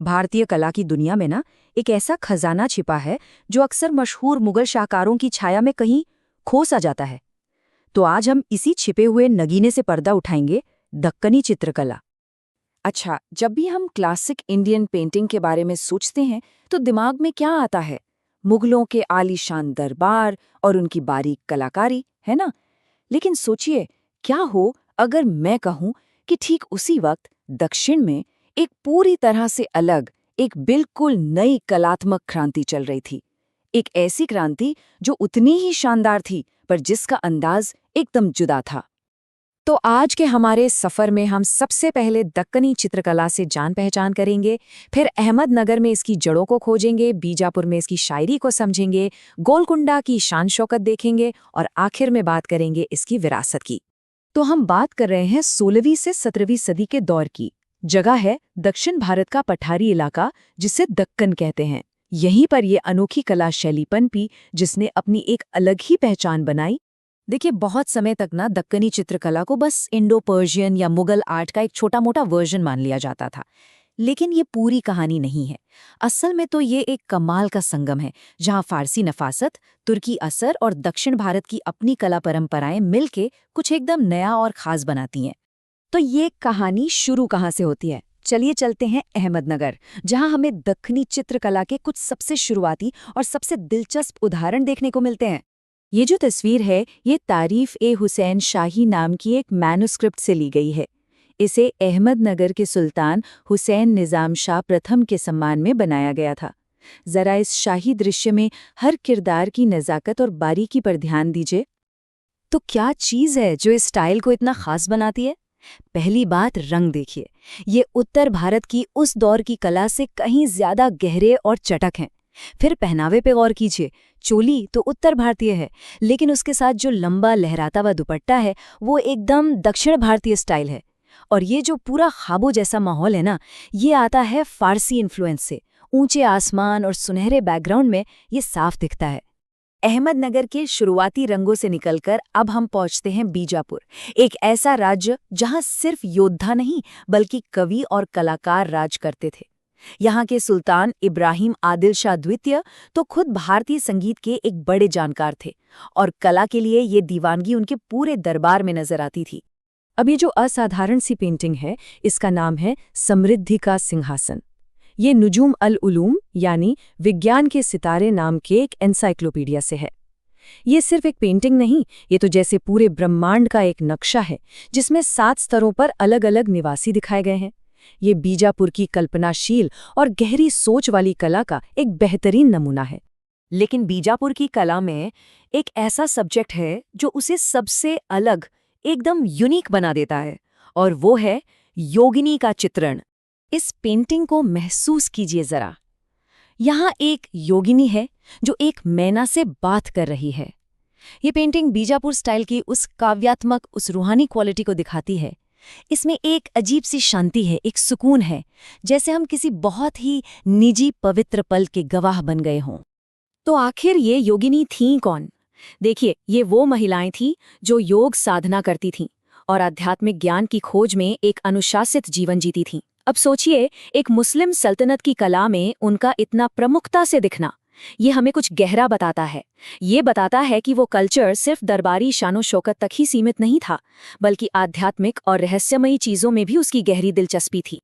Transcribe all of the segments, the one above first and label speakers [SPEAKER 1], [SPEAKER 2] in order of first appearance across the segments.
[SPEAKER 1] भारतीय कला की दुनिया में ना एक ऐसा खजाना छिपा है जो अक्सर मशहूर मुगल शाहकारों की छाया में कहीं खो सा जाता है। तो आज हम इसी छिपे हुए नगीने से पर्दा उठाएंगे, दक्कनी चित्रकला। अच्छा, जब भी हम क्लासिक इंडियन पेंटिंग के बारे में सोचते हैं तो दिमाग में क्या आता है? मुगलों के आलीशान दरबार और उनकी बारीक कलाकारी, है ना? लेकिन सोचिए, क्या हो अगर मैं कहूं कि ठीक उसी वक्त दक्षिण में एक पूरी तरह से अलग, एक बिल्कुल नई कलात्मक क्रांति चल रही थी। एक ऐसी क्रांति जो उतनी ही शानदार थी, पर जिसका अंदाज एकदम जुदा था। तो आज के हमारे सफर में हम सबसे पहले दक्कनी चित्रकला से जान पहचान करेंगे, फिर अहमदनगर में इसकी जड़ों को खोजेंगे, बीजापुर में इसकी शायरी को समझेंगे, गोलकुंडा की शान शौकत देखेंगे और आखिर में बात करेंगे इसकी विरासत की। तो हम बात कर रहे हैं 16वीं से 17वीं सदी के दौर की। जगह है दक्षिण भारत का पठारी इलाका, जिसे दक्कन कहते हैं। यहीं पर ये अनोखी कला शैली पनपी, जिसने अपनी एक अलग ही पहचान बनाई। देखिए, बहुत समय तक ना दक्कनी चित्रकला को बस इंडो पर्शियन या मुगल आर्ट का एक छोटा मोटा वर्जन मान लिया जाता था। लेकिन ये पूरी कहानी नहीं है। असल में तो ये एक कमाल का संगम है, जहाँ फारसी नफासत, तुर्की असर और दक्षिण भारत की अपनी कला परंपराएं मिलके कुछ एकदम नया और खास बनाती हैं। तो ये कहानी शुरू कहाँ से होती है? चलिए चलते हैं अहमदनगर, जहाँ हमें दक्कनी चित्रकला के कुछ सबसे शुरुआती और सबसे दिलचस्प उदाहरण देखने को मिलते हैं। ये जो तस्वीर है, ये तारीफ-ए-हुसैन शाही नाम की एक मैन्युस्क्रिप्ट से ली गई है। इसे अहमदनगर के सुल्तान हुसैन निज़ाम शाह प्रथम के सम्मान में बनाया गया था। जरा इस शाही दृश्य में हर किरदार की नज़ाकत और बारीकी पर ध्यान दीजिए। तो क्या चीज़ है जो इस स्टाइल को इतना खास बनाती है? पहली बात, रंग देखिए। ये उत्तर भारत की उस दौर की कला से कहीं ज्यादा गहरे और चटक हैं। फिर पहनावे पे गौर कीजिए। चोली तो उत्तर भारतीय है, लेकिन उसके साथ जो लंबा लहराता हुआ दुपट्टा है, वो एकदम दक्षिण भारतीय स्टाइल है। और ये जो पूरा ख्वाबों जैसा माहौल है ना, ये आता है फारसी इन्फ्लुएंस से। ऊंचे आसमान और सुनहरे बैकग्राउंड में ये साफ दिखता है। अहमदनगर के शुरुआती रंगों से निकलकर अब हम पहुंचते हैं बीजापुर, एक ऐसा राज्य जहां सिर्फ योद्धा नहीं बल्कि कवि और कलाकार राज करते थे। यहाँ के सुल्तान इब्राहिम आदिल शाह द्वितीय तो खुद भारतीय संगीत के एक बड़े जानकार थे, और कला के लिए ये दीवानगी उनके पूरे दरबार में नजर आती थी। अब ये जो असाधारण सी पेंटिंग है, इसका नाम है समृद्धि का सिंहासन। ये नुजूम अल उलूम यानी विज्ञान के सितारे नाम के एक एनसाइक्लोपीडिया से है। ये सिर्फ एक पेंटिंग नहीं, ये तो जैसे पूरे ब्रह्मांड का एक नक्शा है, जिसमें 7 स्तरों पर अलग अलग निवासी दिखाए गए हैं। ये बीजापुर की कल्पनाशील और गहरी सोच वाली कला का एक बेहतरीन नमूना है। लेकिन बीजापुर की कला में एक ऐसा सब्जेक्ट है जो उसे सबसे अलग, एकदम यूनिक बना देता है, और वो है योगिनी का चित्रण। इस पेंटिंग को महसूस कीजिए जरा। यहाँ एक योगिनी है जो एक मैना से बात कर रही है। ये पेंटिंग बीजापुर स्टाइल की उस काव्यात्मक, उस रूहानी क्वालिटी को दिखाती है। इसमें एक अजीब सी शांति है, एक सुकून है, जैसे हम किसी बहुत ही निजी पवित्र पल के गवाह बन गए हों। तो आखिर ये योगिनी थीं कौन? देखिए, ये वो महिलाएं थीं जो योग साधना करती थीं और आध्यात्मिक ज्ञान की खोज में एक अनुशासित जीवन जीती थीं। अब सोचिए, एक मुस्लिम सल्तनत की कला में उनका इतना प्रमुखता से दिखना, ये हमें कुछ गहरा बताता है। ये बताता है कि वो कल्चर सिर्फ दरबारी शानो शौकत तक ही सीमित नहीं था, बल्कि आध्यात्मिक और रहस्यमयी चीजों में भी उसकी गहरी दिलचस्पी थी।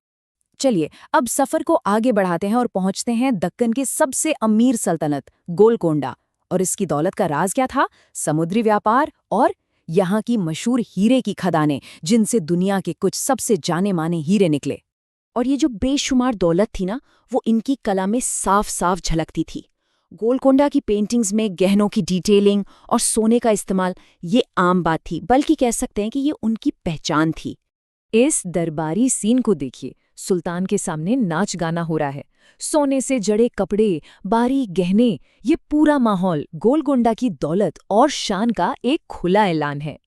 [SPEAKER 1] चलिए, अब सफर को आगे बढ़ाते हैं और पहुंचते हैं दक्कन के सबसे अमीर सल्तनत गोलकोंडा। और इसकी दौलत का राज क्या था? समुद्री व्यापार और यहाँ की मशहूर हीरे की खदानें, जिनसे दुनिया के कुछ सबसे जाने माने हीरे निकले। और ये जो बेशुमार दौलत थी ना, वो इनकी कला में साफ साफ झलकती थी। गोलकोंडा की पेंटिंग्स में गहनों की डिटेलिंग और सोने का इस्तेमाल ये आम बात थी, बल्कि कह सकते हैं कि ये उनकी पहचान थी। इस दरबारी सीन को देखिए। सुल्तान के सामने नाच गाना हो रहा है, सोने से जड़े कपड़े, बारीक गहने, ये पूरा माहौल गोलकोंडा की दौलत और शान का एक खुला ऐलान है।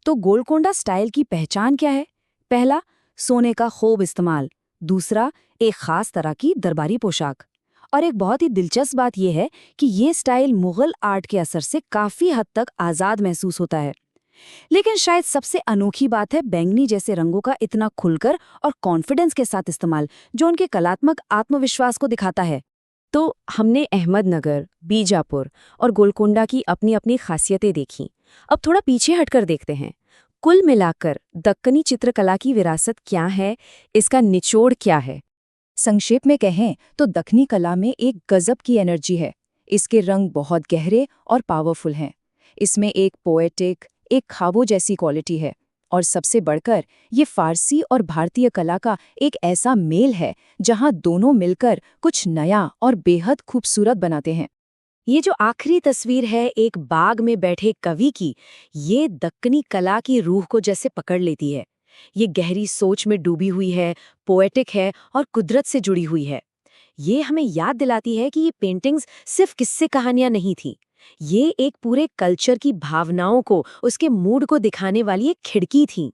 [SPEAKER 1] तो गोलकोंडा स्टाइल की पहचान क्या है? पहला, सोने का खूब इस्तेमाल। दूसरा, एक खास तरह की दरबारी पोशाक। और एक बहुत ही दिलचस्प बात यह है कि ये स्टाइल मुगल आर्ट के असर से काफी हद तक आज़ाद महसूस होता है। लेकिन शायद सबसे अनोखी बात है बैंगनी जैसे रंगों का इतना खुलकर और कॉन्फिडेंस के साथ इस्तेमाल, जो उनके कलात्मक आत्मविश्वास को दिखाता है। तो हमने अहमदनगर, बीजापुर और गोलकोंडा की अपनी अपनी खासियतें देखीं। अब थोड़ा पीछे हटकर देखते हैं। कुल मिलाकर दक्कनी चित्रकला की विरासत क्या है, इसका निचोड़ क्या है? संक्षेप में कहें तो दक्कनी कला में एक गजब की एनर्जी है। इसके रंग बहुत गहरे और पावरफुल हैं। इसमें एक पोएटिक, एक ख्वाबों जैसी क्वालिटी है। और सबसे बढ़कर ये फारसी और भारतीय कला का एक ऐसा मेल है जहां दोनों मिलकर कुछ नया और बेहद खूबसूरत बनाते हैं। ये जो आखिरी तस्वीर है एक बाग में बैठे कवि की, ये दक्कनी कला की रूह को जैसे पकड़ लेती है। ये गहरी सोच में डूबी हुई है, पोएटिक है और कुदरत से जुड़ी हुई है। ये हमें याद दिलाती है कि ये पेंटिंग्स सिर्फ किस्से कहानियां नहीं थी। ये एक पूरे कल्चर की भावनाओं को, उसके मूड को दिखाने वाली एक खिड़की थी।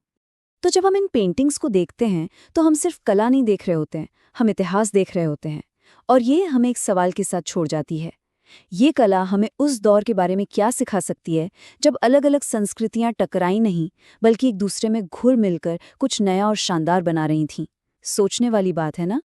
[SPEAKER 1] तो जब हम इन पेंटिंग्स को देखते हैं तो हम सिर्फ कला नहीं देख रहे होते हैं, हम इतिहास देख रहे होते हैं। और ये हमें एक सवाल के साथ छोड़ जाती है। ये कला हमें उस दौर के बारे में क्या सिखा सकती है जब अलग-अलग संस्कृतियां टकराई नहीं, बल्कि एक दूसरे में घुल मिलकर कुछ नया और शानदार बना रही थीं। सोचने वाली बात है ना?